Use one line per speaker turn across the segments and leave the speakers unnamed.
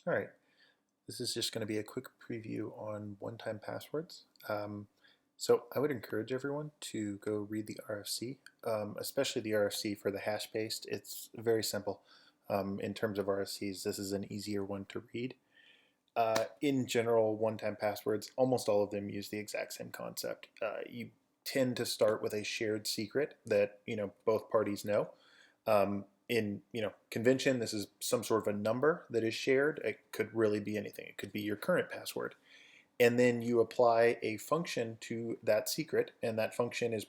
All right, this is just going to be a quick preview on one-time passwords. So I would encourage everyone to go read the RFC, especially the RFC for the hash-based. It's very simple. In terms of RFCs, this is an easier one to read. In general, one-time passwords, almost all of them use the exact same concept. You tend to start with a shared secret that both parties know. In convention, this is some sort of a number that is shared. It could really be anything. It could be your current password. And then you apply a function to that secret, and that function is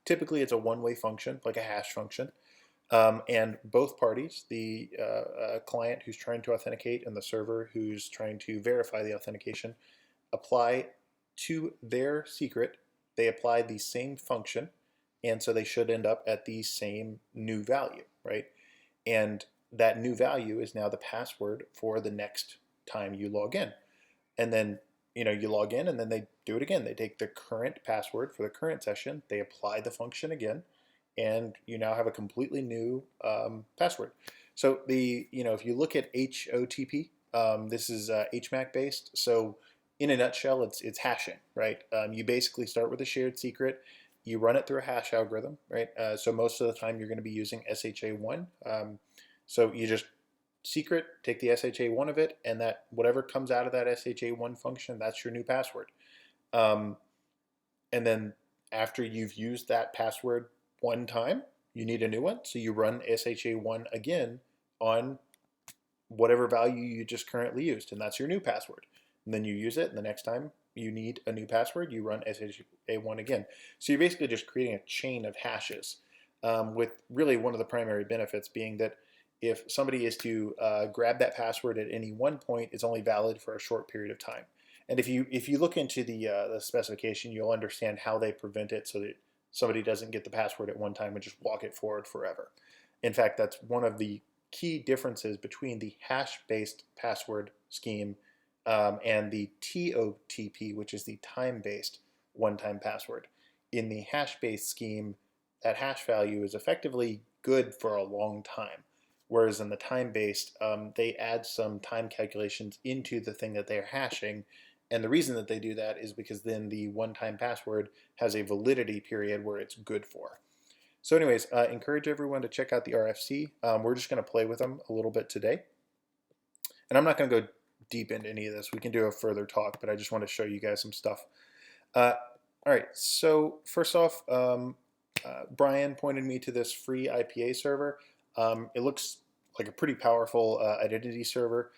typically it's a one-way function, like a hash function. And both parties, the client who's trying to authenticate and the server who's trying to verify the authentication, apply to their secret, they apply the same function, and so they should end up at the same new value, right? And that new value is now the password for the next time you log in. And then, you log in and then they do it again. They take the current password for the current session, they apply the function again, and you now have a completely new password. So if you look at OTP, this is HMAC based. So in a nutshell, it's hashing, right? You basically start with a shared secret. You run it through a hash algorithm, right? So most of the time you're going to be using SHA-1. So you just secret, take the SHA-1 of it, and that whatever comes out of that SHA-1 function, that's your new password. And then after you've used that password one time, you need a new one. So you run SHA-1 again on whatever value you just currently used, and that's your new password. And then you use it, and the next time you need a new password, you run SHA-1 again. So you're basically just creating a chain of hashes, with really one of the primary benefits being that if somebody is to grab that password at any one point, it's only valid for a short period of time. And if you look into the specification, you'll understand how they prevent it so that somebody doesn't get the password at one time and just walk it forward forever. In fact, that's one of the key differences between the hash-based password scheme and the TOTP, which is the time-based one-time password. In the hash-based scheme, that hash value is effectively good for a long time. Whereas in the time-based, they add some time calculations into the thing that they're hashing. And the reason that they do that is because then the one-time password has a validity period where it's good for. So anyways, encourage everyone to check out the RFC. We're just going to play with them a little bit today. And I'm not going to go deep into any of this. We can do a further talk, but I just want to show you guys some stuff. All right, so first off, Brian pointed me to this free IPA server. It looks like a pretty powerful identity server.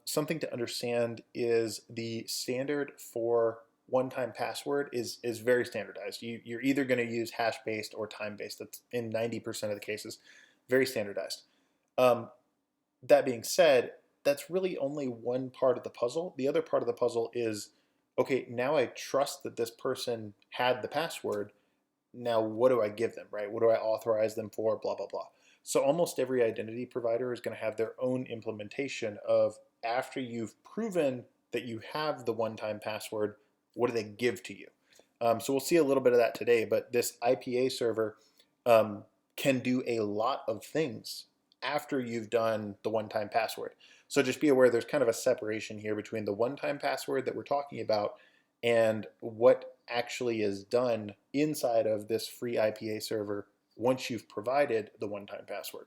Something to understand is the standard for one-time password is very standardized. You're either going to use hash-based or time-based. That's in 90% of the cases, very standardized. That being said, that's really only one part of the puzzle. The other part of the puzzle is, okay, now I trust that this person had the password. Now what do I give them, right? What do I authorize them for, blah, blah, blah. So almost every identity provider is going to have their own implementation of, after you've proven that you have the one-time password, what do they give to you? So we'll see a little bit of that today, but this IPA server can do a lot of things after you've done the one-time password. So just be aware there's kind of a separation here between the one-time password that we're talking about and what actually is done inside of this free IPA server once you've provided the one-time password.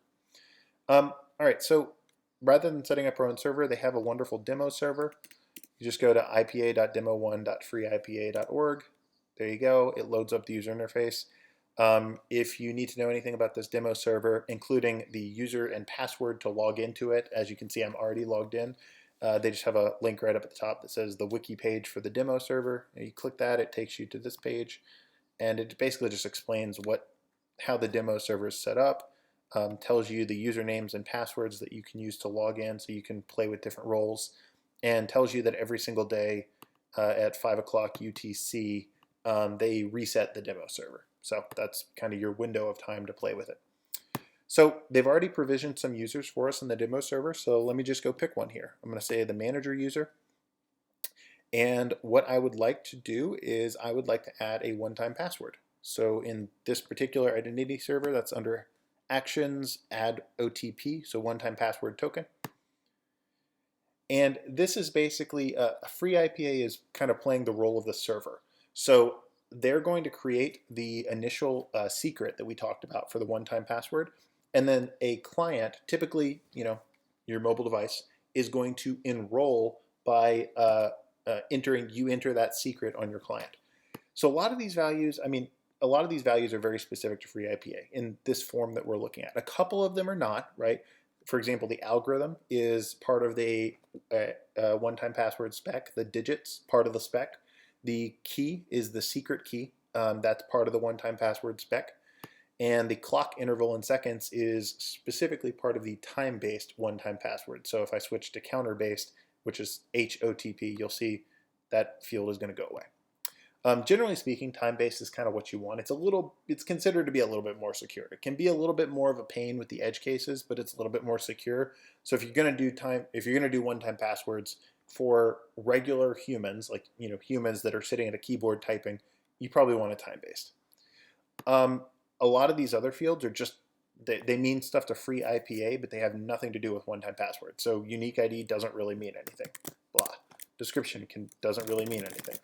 All right, so rather than setting up our own server, they have a wonderful demo server. You just go to ipa.demo1.freeipa.org. There you go. It loads up the user interface. If you need to know anything about this demo server, including the user and password to log into it, as you can see, I'm already logged in. They just have a link right up at the top that says the wiki page for the demo server. And you click that, it takes you to this page, and it basically just explains how the demo server is set up, tells you the usernames and passwords that you can use to log in so you can play with different roles, and tells you that every single day at 5 o'clock UTC, they reset the demo server. So that's kind of your window of time to play with it. So they've already provisioned some users for us in the demo server, so let me just go pick one here. I'm going to say the manager user. And what I would like to do is I would like to add a one-time password. So in this particular identity server, that's under Actions, Add OTP, so one-time password token. And this is basically a free IPA is kind of playing the role of the server. So they're going to create the initial secret that we talked about for the one-time password, and then a client, typically, your mobile device, is going to enroll by you enter that secret on your client. So a lot of these values, a lot of these values are very specific to free IPA in this form that we're looking at. A couple of them are not, right? For example, the algorithm is part of the one-time password spec, the digits part of the spec. The key is the secret key. That's part of the one-time password spec. And the clock interval in seconds is specifically part of the time-based one-time password. So if I switch to counter-based, which is HOTP, you'll see that field is going to go away. Generally speaking, time-based is kind of what you want. It's considered to be a little bit more secure. It can be a little bit more of a pain with the edge cases, but it's a little bit more secure. So if you're going to do one-time passwords for regular humans, like humans that are sitting at a keyboard typing, you probably want a time-based. A lot of these other fields are just they mean stuff to free IPA, but they have nothing to do with one-time password. So unique ID doesn't really mean anything. Blah. Description doesn't really mean anything.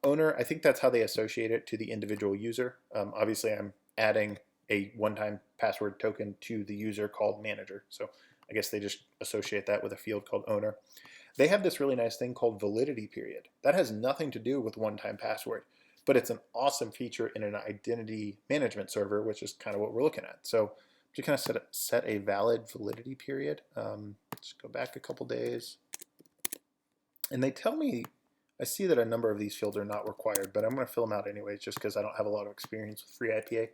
Owner, I think that's how they associate it to the individual user. Obviously, I'm adding a one-time password token to the user called manager. So I guess they just associate that with a field called owner. They have this really nice thing called validity period. That has nothing to do with one-time password, but it's an awesome feature in an identity management server, which is kind of what we're looking at. So just kind of set a valid validity period. Just go back a couple days. And they tell me, I see that a number of these fields are not required, but I'm going to fill them out anyways just because I don't have a lot of experience with free IPA.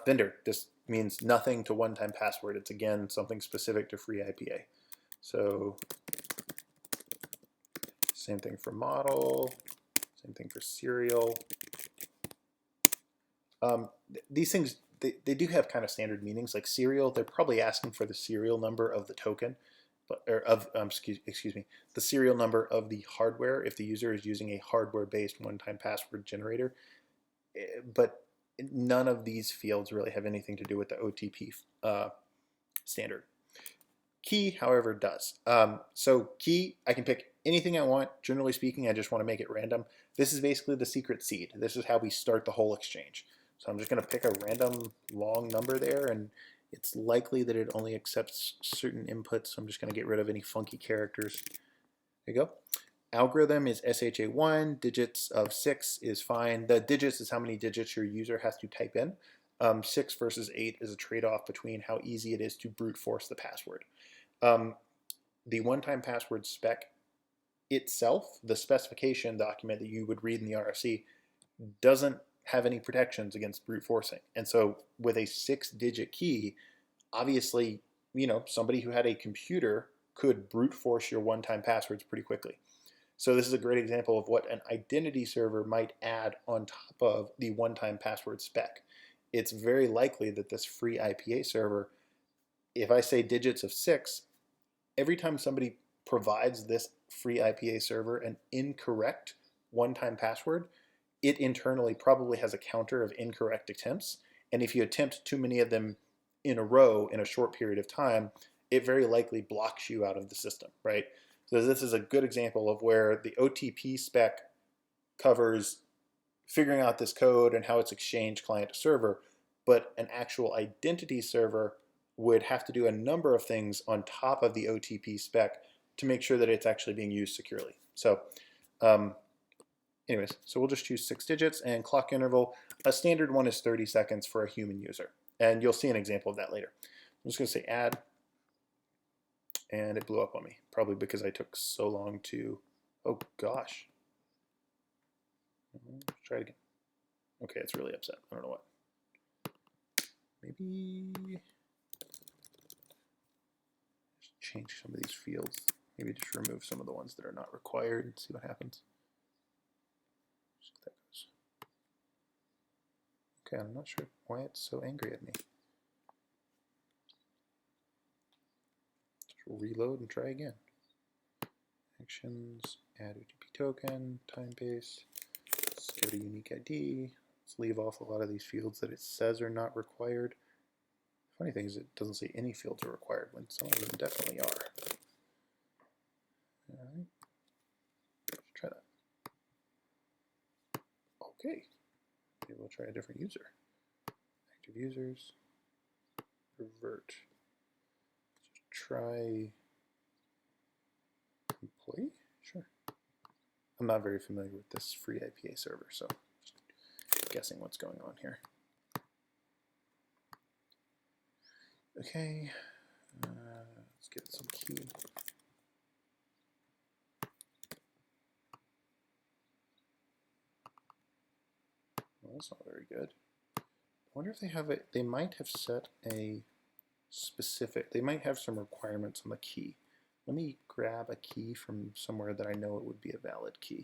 Vendor, this means nothing to one-time password. It's, again, something specific to free IPA. So same thing for model, same thing for serial. These things, they do have kind of standard meanings. Like serial, they're probably asking for the serial number of the token, excuse me, the serial number of the hardware if the user is using a hardware-based one-time password generator. But none of these fields really have anything to do with the OTP standard. Key, however, does. So key, I can pick anything I want. Generally speaking, I just want to make it random. This is basically the secret seed. This is how we start the whole exchange. So I'm just going to pick a random long number there, and it's likely that it only accepts certain inputs. So I'm just going to get rid of any funky characters. There you go. Algorithm is SHA1. Digits of 6 is fine. The digits is how many digits your user has to type in. 6 versus 8 is a trade-off between how easy it is to brute force the password. The one-time password spec itself, the specification document that you would read in the RFC, doesn't have any protections against brute forcing. And so with a 6-digit key, obviously, somebody who had a computer could brute force your one-time passwords pretty quickly. So this is a great example of what an identity server might add on top of the one-time password spec. It's very likely that this free IPA server, if I say digits of 6, every time somebody provides this free IPA server an incorrect one-time password, it internally probably has a counter of incorrect attempts. And if you attempt too many of them in a row in a short period of time, it very likely blocks you out of the system, right? So this is a good example of where the OTP spec covers figuring out this code and how it's exchanged client to server, but an actual identity server would have to do a number of things on top of the OTP spec to make sure that it's actually being used securely. So anyways, so we'll just choose 6 digits, and clock interval, a standard one is 30 seconds for a human user. And you'll see an example of that later. I'm just going to say add, and it blew up on me, probably because I took so long to, oh gosh. Let's try it again. Okay, it's really upset. I don't know what. Maybe just change some of these fields. Maybe just remove some of the ones that are not required and see what happens. See if that goes. Okay, I'm not sure why it's so angry at me. Just reload and try again. Actions, add OTP token, time base. Let's go to unique ID. Let's leave off a lot of these fields that it says are not required. Funny thing is it doesn't say any fields are required when some of them definitely are. Okay, maybe we'll try a different user. Active users, revert. Just try employee, sure. I'm not very familiar with this free IPA server, so just guessing what's going on here. Okay, let's give it some key. Well, that's not very good. I wonder if they have it. They might have set a specific. They might have some requirements on the key. Let me grab a key from somewhere that I know it would be a valid key.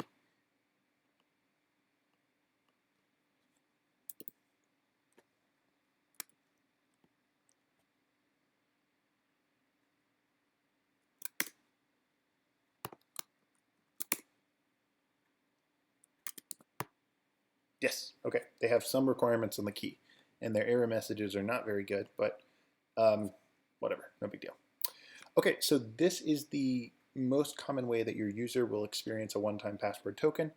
Yes, okay. They have some requirements on the key, and their error messages are not very good, but whatever, no big deal. Okay, so this is the most common way that your user will experience a one-time password token.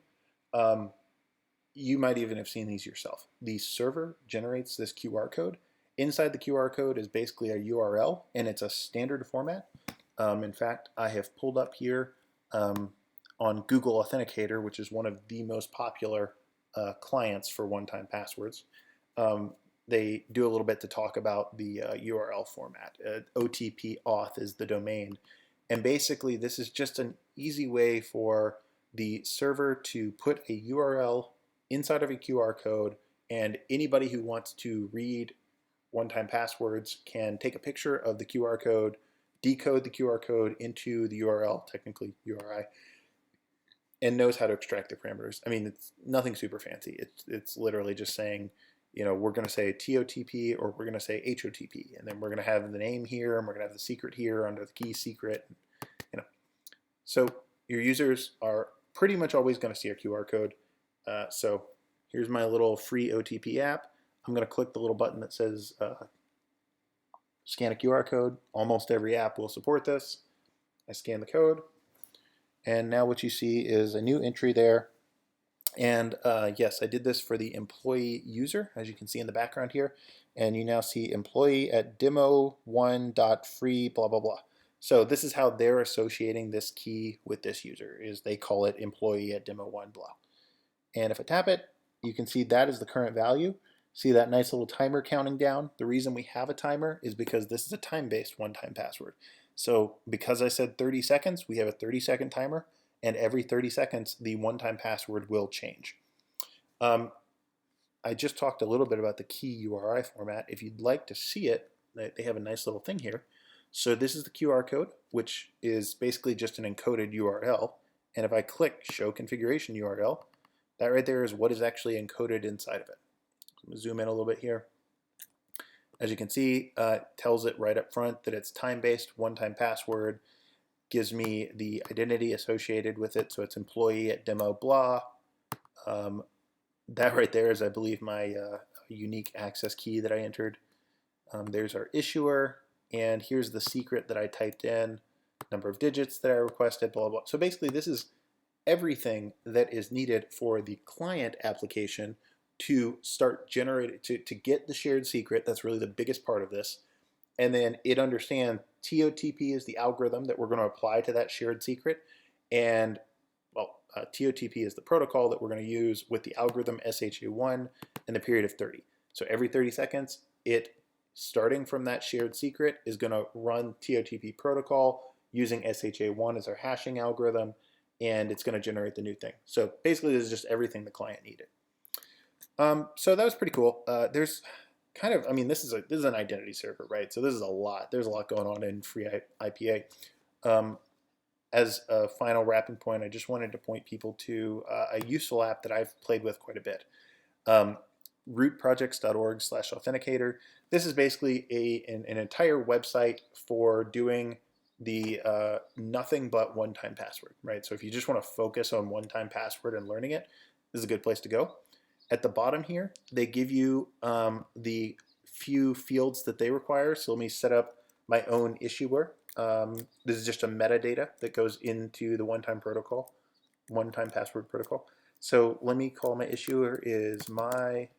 You might even have seen these yourself. The server generates this QR code. Inside the QR code is basically a URL, and it's a standard format. In fact, I have pulled up here on Google Authenticator, which is one of the most popular clients for one-time passwords. They do a little bit to talk about the URL format. OTP auth is the domain. And basically, this is just an easy way for the server to put a URL inside of a QR code, and anybody who wants to read one-time passwords can take a picture of the QR code, decode the QR code into the URL, technically URI, and knows how to extract the parameters. I mean, it's nothing super fancy. It's literally just saying, you know, we're going to say TOTP or we're going to say HOTP, and then we're going to have the name here, and we're going to have the secret here under the key secret, you know. So your users are pretty much always going to see a QR code. So here's my little free OTP app. I'm going to click the little button that says scan a QR code. Almost every app will support this. I scan the code, and now what you see is a new entry there. And yes, I did this for the employee user, as you can see in the background here. And you now see employee at demo1.free, blah, blah, blah. So this is how they're associating this key with this user, is they call it employee at demo1, blah. And if I tap it, you can see that is the current value. See that nice little timer counting down? The reason we have a timer is because this is a time-based one-time password. So because I said 30 seconds, we have a 30-second timer, and every 30 seconds, the one-time password will change. I just talked a little bit about the key URI format. If you'd like to see it, they have a nice little thing here. So this is the QR code, which is basically just an encoded URL. And if I click Show Configuration URL, that right there is what is actually encoded inside of it. I'm going to zoom in a little bit here. As you can see, it tells it right up front that it's time-based, one-time password, gives me the identity associated with it, so it's employee at demo blah. That right there is, I believe, my unique access key that I entered. There's our issuer, and here's the secret that I typed in, number of digits that I requested, blah, blah. So basically, this is everything that is needed for the client application to start generating, to get the shared secret. That's really the biggest part of this. And then it understands TOTP is the algorithm that we're going to apply to that shared secret. And, well, TOTP is the protocol that we're going to use with the algorithm SHA-1 in the period of 30. So every 30 seconds, it, starting from that shared secret, is going to run TOTP protocol using SHA-1 as our hashing algorithm, and it's going to generate the new thing. So basically, this is just everything the client needed. So that was pretty cool. There's kind of, I mean, this is an identity server, right? So this is a lot. There's a lot going on in free IPA. As a final wrapping point, I just wanted to point people to a useful app that I've played with quite a bit. rootprojects.org/authenticator. This is basically an entire website for doing the nothing but one-time password, right? So if you just want to focus on one-time password and learning it, this is a good place to go. At the bottom here, they give you the few fields that they require. So let me set up my own issuer. This is just a metadata that goes into the one-time protocol, one-time password protocol. So let me call my issuer is my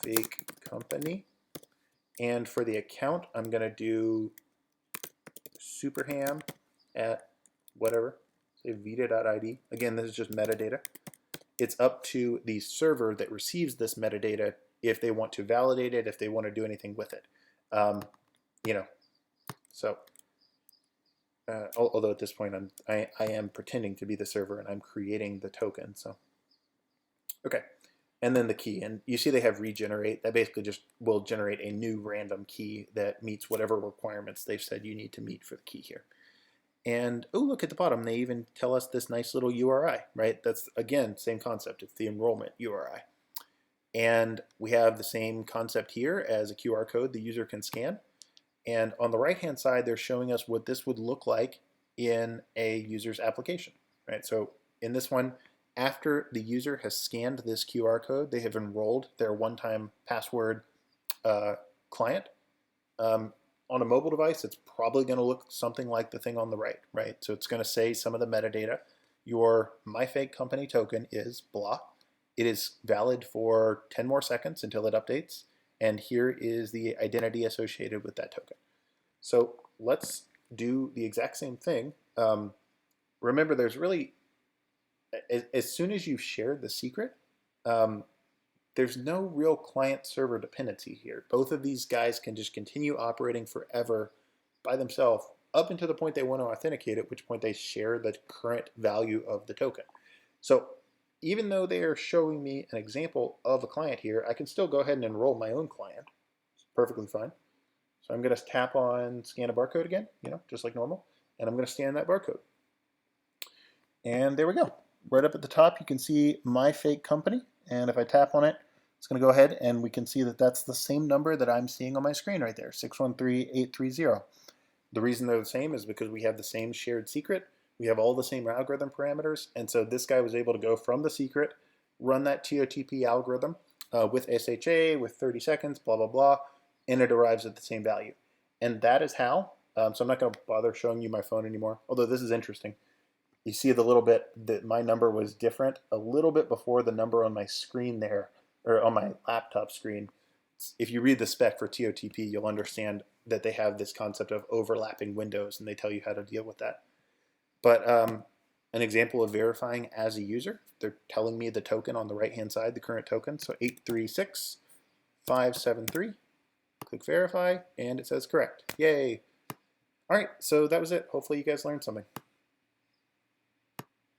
fake company. And for the account, I'm going to do superham at whatever, say vida.id. Again, this is just metadata. It's up to the server that receives this metadata if they want to validate it, if they want to do anything with it. You know, so although at this point I am pretending to be the server and I'm creating the token. So okay, and then the key, and you see they have regenerate. That basically just will generate a new random key that meets whatever requirements they've said you need to meet for the key here. And oh, look at the bottom, they even tell us this nice little URI, right? That's again same concept. It's the enrollment URI. And we have the same concept here as a QR code the user can scan. And on the right-hand side, they're showing us what this would look like in a user's application, right? So in this one, after the user has scanned this QR code, they have enrolled their one-time password client. On a mobile device, it's probably going to look something like the thing on the right, right? So it's going to say some of the metadata. Your MyFakeCompany token is blah. It is valid for 10 more seconds until it updates. And here is the identity associated with that token. So let's do the exact same thing. Remember, there's really, as soon as you've shared the secret, there's no real client-server dependency here. Both of these guys can just continue operating forever by themselves up until the point they want to authenticate, at which point they share the current value of the token. So even though they are showing me an example of a client here, I can still go ahead and enroll my own client. It's perfectly fine. So I'm going to tap on scan a barcode again, just like normal, and I'm going to scan that barcode. And there we go. Right up at the top, you can see my fake company, and if I tap on it, it's going to go ahead and we can see that that's the same number that I'm seeing on my screen right there, 613830. The reason they're the same is because we have the same shared secret. We have all the same algorithm parameters, and so this guy was able to go from the secret, run that TOTP algorithm with SHA, with 30 seconds, blah, blah, blah, and it arrives at the same value. And that is how, so I'm not going to bother showing you my phone anymore, although this is interesting. You see the little bit that my number was different a little bit before the number on my screen there, or on my laptop screen. If you read the spec for TOTP, you'll understand that they have this concept of overlapping windows, and they tell you how to deal with that. But an example of verifying as a user, they're telling me the token on the right-hand side, the current token, so 836573. Click verify, and it says correct. Yay! All right, so that was it. Hopefully you guys learned something.